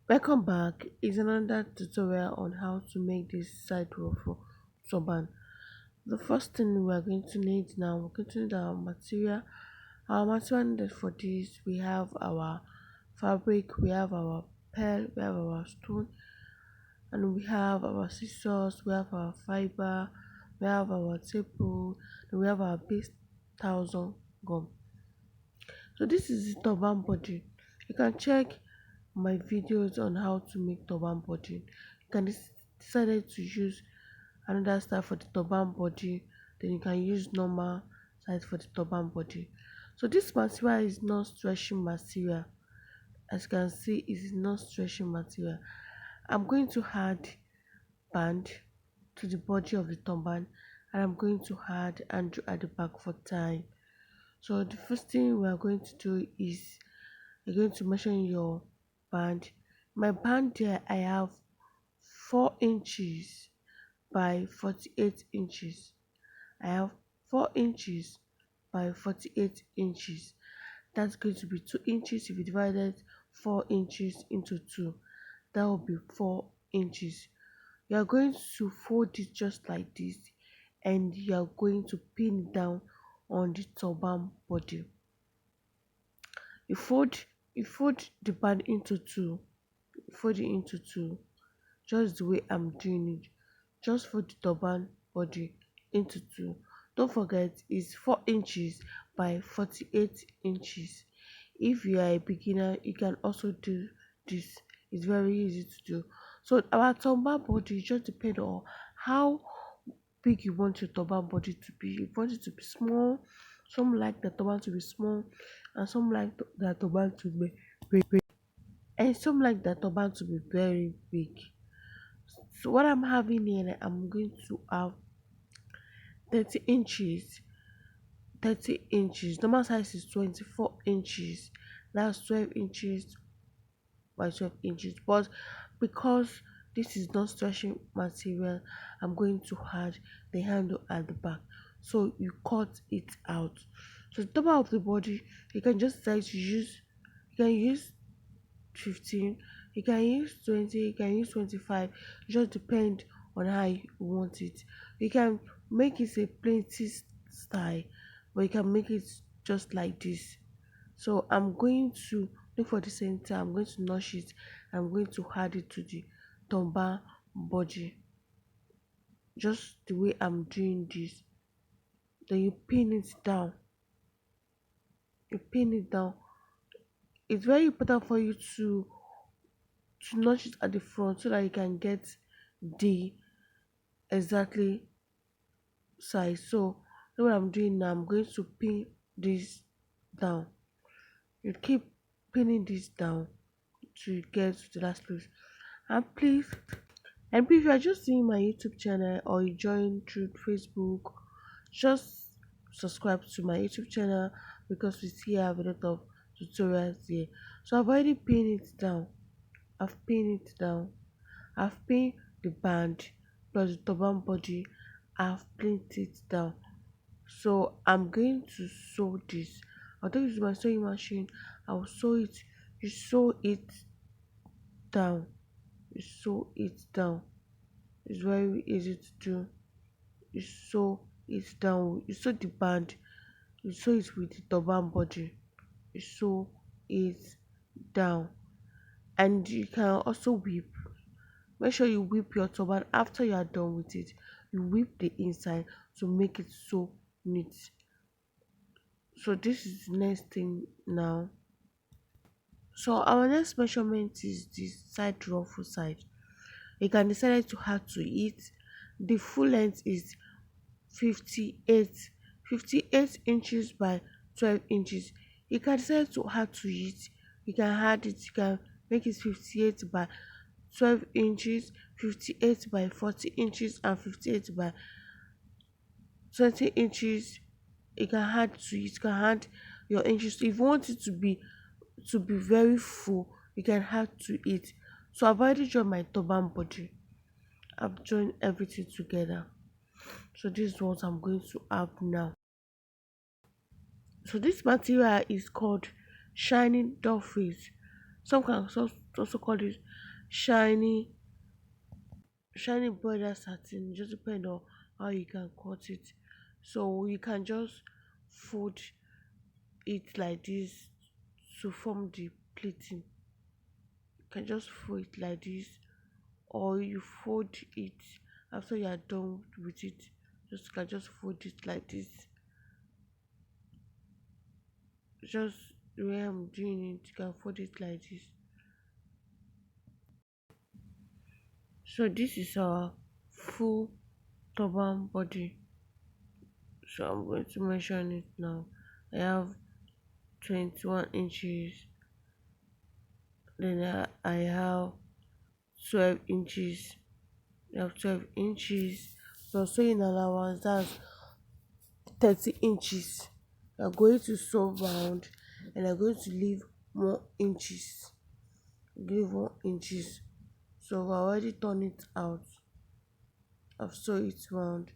Welcome back. Is another tutorial on how to make this side ruffle turban. The first thing we are going to need now, we're going to need our material. Our material needed for this, we have our fabric, we have our pearl, we have our stone, and we have our scissors, we have our fiber, we have our table, and we have our base thousand gum. So this is the turban body. You can check my videos on how to make turban body. You can decided to use another style for the turban body, then you can use normal size for the turban body. So this material is not stretching material. As you can see, it is not stretching material. I'm going to add band to the body of the turban, and I'm going to add Andrew at the back for time. So the first thing we are going to do is you're going to measure your band. My band there, I have 4 inches by 48 inches. I have 4 inches by 48 inches. That's going to be 2 inches if you divided 4 inches into 2. That will be 4 inches. You are going to fold it just like this, and you are going to pin it down on the turban body. You fold the band into two. Fold it into two, just the way I'm doing it. Just fold the turban body into two. Don't forget it's 4 inches by 48 inches. If you are a beginner, you can also do this. It's very easy to do. So our turban body just depend on how big you want your turban body to be. If you want it to be small, some like the turban to be small, and some like the turban to be big, and some like the turban to be very big. So what I'm having here, I'm going to have 30 inches. 30 inches. Normal size is 24 inches. That's 12 inches by 12 inches. But because this is not stretching material, I'm going to add the handle at the back. So you cut it out. So the top of the body, you can just decide to use, you can use 15, you can use 20, you can use 25. Just depend on how you want it. You can make it a plain style, but you can make it just like this. So I'm going to look for the center, I'm going to notch it, I'm going to add it to the turban body, just the way I'm doing this. Then you pin it down. You pin it down. It's very important for you to notch it at the front so that you can get the exactly size. So what I'm doing now, I'm going to pin this down. You keep pinning this down to get to the last place. And please, if you are just seeing my YouTube channel or you join through Facebook, just subscribe to my YouTube channel because we still have a lot of tutorials here. So I've already pinned it down. I've pinned it down. I've pinned the band plus the turban body. I've pinned it down. So I'm going to sew this. I'll take this to my sewing machine. I'll sew it. You sew it down. You sew it down. It's very easy to do. You sew it down. You sew the band. You sew it with the turban body. You sew it down. And you can also whip. Make sure you whip your turban after you are done with it. You whip the inside to make it so neat. So this is the next thing now. So our next measurement is the side ruffle side. You can decide to add to it. The full length is 58 58 inches by 12 inches. You can decide to add to it. You can add it. You can make it 58 by 12 inches, 58 by 40 inches, and 58 by 20 inches. You can add to it. You can add your inches. If you want it to be very full, you can add to it. So I've already joined my turban body. I've joined everything together. So this is what I'm going to add now. So this material is called shining dollface. Some can also also call it shiny border satin. It just depend on how you can cut it. So you can just fold it like this to form the pleating. You can just fold it like this, or you fold it after you are done with it. Just you can just fold it like this. Just the way I'm doing it, you can fold it like this. So this is our full turban body. So I'm going to measure it now. I have 21 inches, then I have 12 inches. I have 12 inches plus sewing allowance, that's 30 inches. I'm going to sew round and I'm going to leave 1 inches. Leave 1 inches. So I've already turn it out. I've sew it round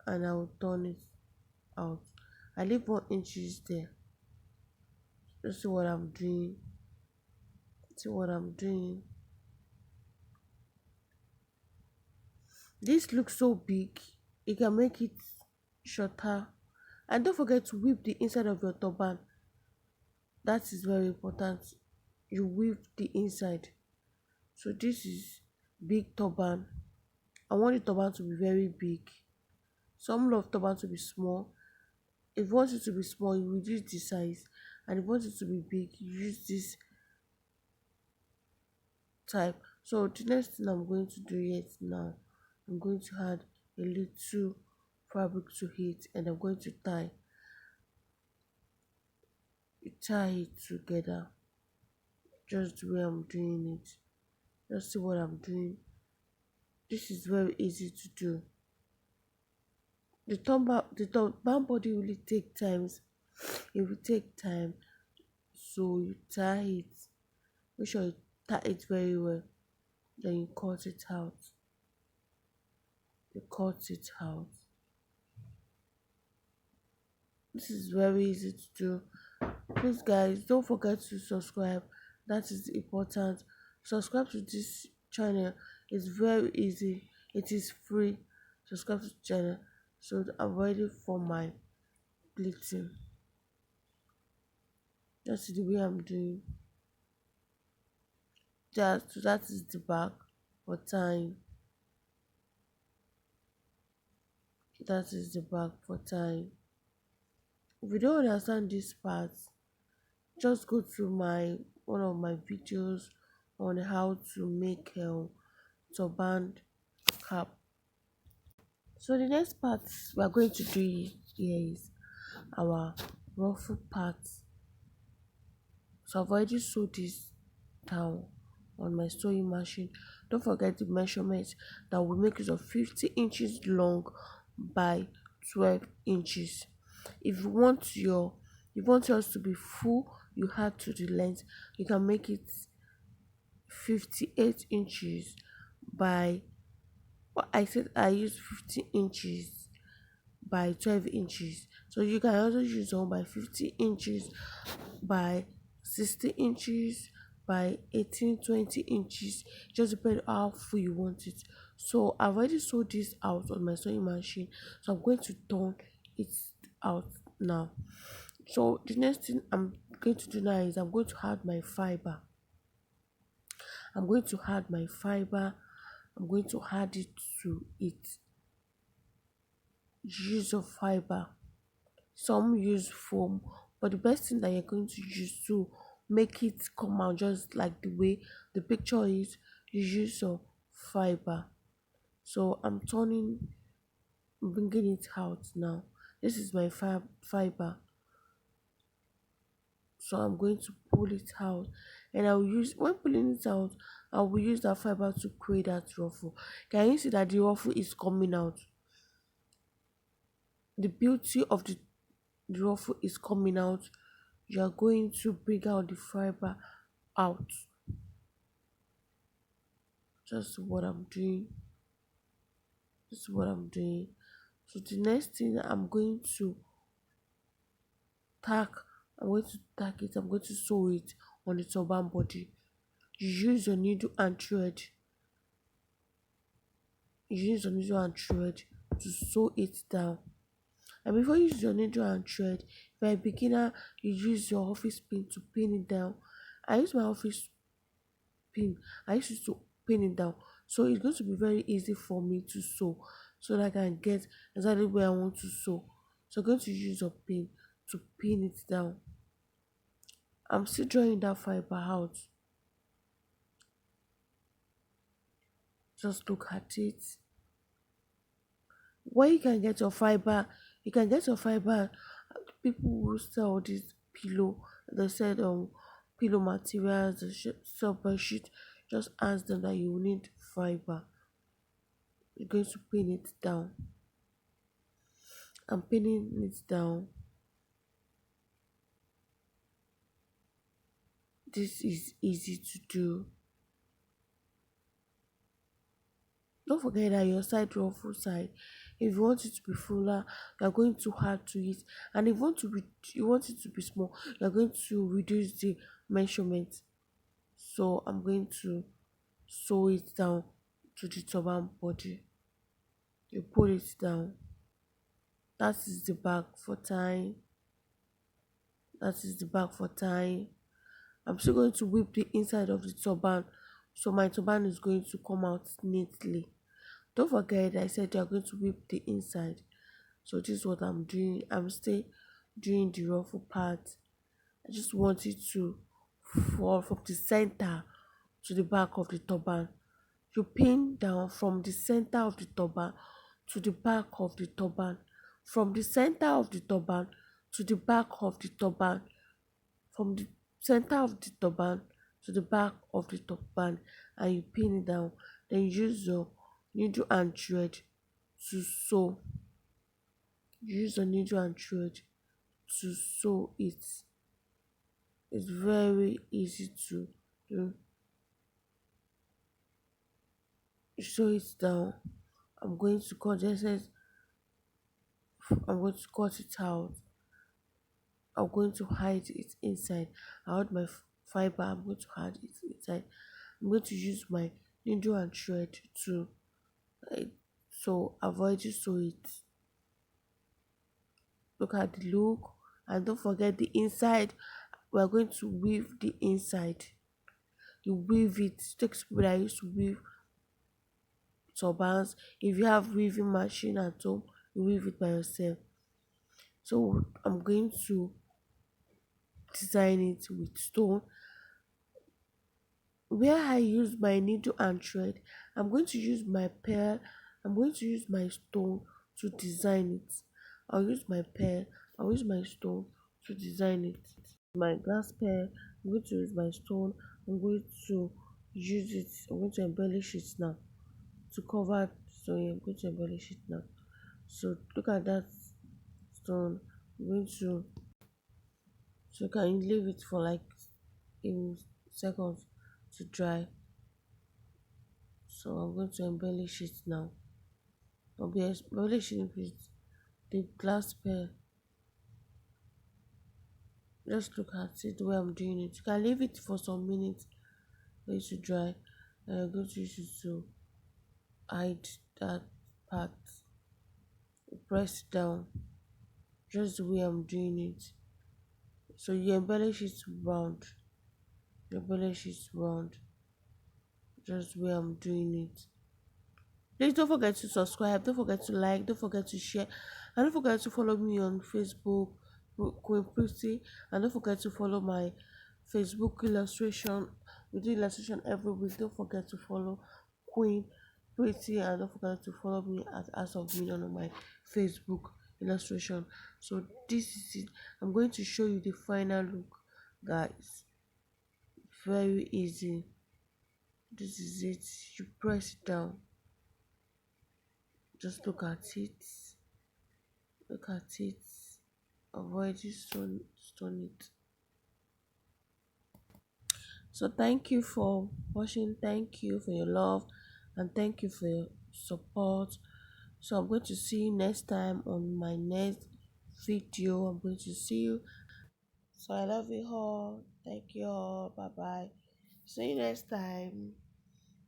and I will turn it out. I leave 1 inches there. Just see what I'm doing. See what I'm doing. This looks so big. You can make it shorter. And don't forget to whip the inside of your turban. That is very important. You whip the inside. So this is big turban. I want the turban to be very big. Some love turban to be small. If you want it to be small, you reduce the size. And if you want it to be big, you use this type. So the next thing I'm going to do yet now, I'm going to add a little fabric to it and I'm going to tie it together, just the way I'm doing it. Just see what I'm doing. This is very easy to do. The turban body will take times. It will take time. So you tie it. Make sure you tie it very well. Then you cut it out. You cut it out. This is very easy to do. Please guys, don't forget to subscribe. That is important. Subscribe to this channel. It's very easy. It is free. Subscribe to the channel. So I'm ready for my pleating. That's the way I'm doing. That is the back for tying. That is the back for tying. If you don't understand this part, just go to my one of my videos on how to make a turban cap. So the next part we are going to do here is our ruffle part. So I've already sewed this down on my sewing machine. Don't forget the measurement that will make use of 50 inches long by 12 inches. If you want yours to be full, you add to the length. You can make it 58 inches by, well, I said I use 50 inches by 12 inches. So you can also use one by 50 inches by 60 inches by 18, 20 inches. Just depend on how full you want it. So I've already sewed this out on my sewing machine. So I'm going to turn it out now. So the next thing I'm going to do now is I'm going to add my fiber. I'm going to add my fiber. I'm going to add it to it. Use of fiber. Some use foam, but the best thing that you're going to use to make it come out just like the way the picture is, you use some fiber. So I'm bringing it out now. This is my fiber. So I'm going to pull it out, and I will use, when pulling it out, I will use that fiber to create that ruffle. Can you see that the ruffle is coming out? The beauty of the ruffle is coming out. You are going to bring out the fiber out. Just what I'm doing. This is what I'm doing. So the next thing I'm going to tack, I'm going to tack it, I'm going to sew it on the turban body. you use your needle and thread. You use your needle and thread to sew it down. And before you use your needle and thread, if you're a beginner, you use your office pin to pin it down. I use my office pin. I used to pin it down. So it's going to be very easy for me to sew so that I can get exactly where I want to sew. So I'm going to use a pin to pin it down. I'm still drawing that fiber out. Just look at it. Where you can get your fiber, you can get your fiber. People who sell this pillow, they said pillow materials, they sell bed sheet. Just ask them that you need fiber. You're going to pin it down. I'm pinning it down. This is easy to do. Don't forget that your side ruffle side, if you want it to be fuller, you're going to add to it. And if you want it to be small, you're going to reduce the measurement. So I'm going to sew it down to the turban body. You pull it down. That is the back for tying. That is the back for tying. I'm still going to whip the inside of the turban, so my turban is going to come out neatly. Don't forget I said you're going to whip the inside. So this is what I'm doing. I'm still doing the ruffle part. I just want it to fall from the center to the back of the turban. You pin down from the center of the turban to the back of the turban. From the center of the turban to the back of the turban. From the center of the turban to the back of the turban, and you pin it down. Then use your needle and thread to sew. Use your needle and thread to sew it. It's very easy to do. Sew it down. I'm going to cut this. I'm going to cut it out. I'm going to hide it inside. I hide my fiber. I'm going to hide it inside. I'm going to use my needle and thread to so avoid to sew it. Look at the look, and don't forget the inside. We are going to weave the inside. You weave it. It takes people that used to weave turbans. If you have weaving machine at home, you weave it by yourself. So I'm going to design it with stone. Where I use my needle and thread, I'm going to use my pearl. I'm going to use my stone to design it. I'll use my pearl. I'll use my stone to design it. My glass pearl, I'm going to use my stone. I'm going to use it. I'm going to embellish it now to cover. So yeah, I'm going to embellish it now. So look at that stone. I'm going to, so you can leave it for like in seconds to dry. So I'm going to embellish it now. I'll be embellishing it with the glass pearl. Just look at it the way I'm doing it. You can leave it for some minutes for it to dry. And I'm going to use it to hide that part. Press down just the way I'm doing it. So you embellish it round. You embellish it round just the way I'm doing it. Please don't forget to subscribe, don't forget to like, don't forget to share, and don't forget to follow me on Facebook, Queen Pretty, and don't forget to follow my Facebook illustration. We do illustration every week. Don't forget to follow Queen Pretty, and don't forget to follow me at As of Million on my Facebook illustration. So this is it. I'm going to show you the final look, guys. Very easy. This is it. You press it down. Just look at it. Look at it. Avoid you stone it. So thank you for watching. Thank you for your love, and thank you for your support. So I'm going to see you next time on my next video. I'm going to see you. So I love you all. Thank you all. Bye bye. See you next time.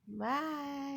Bye.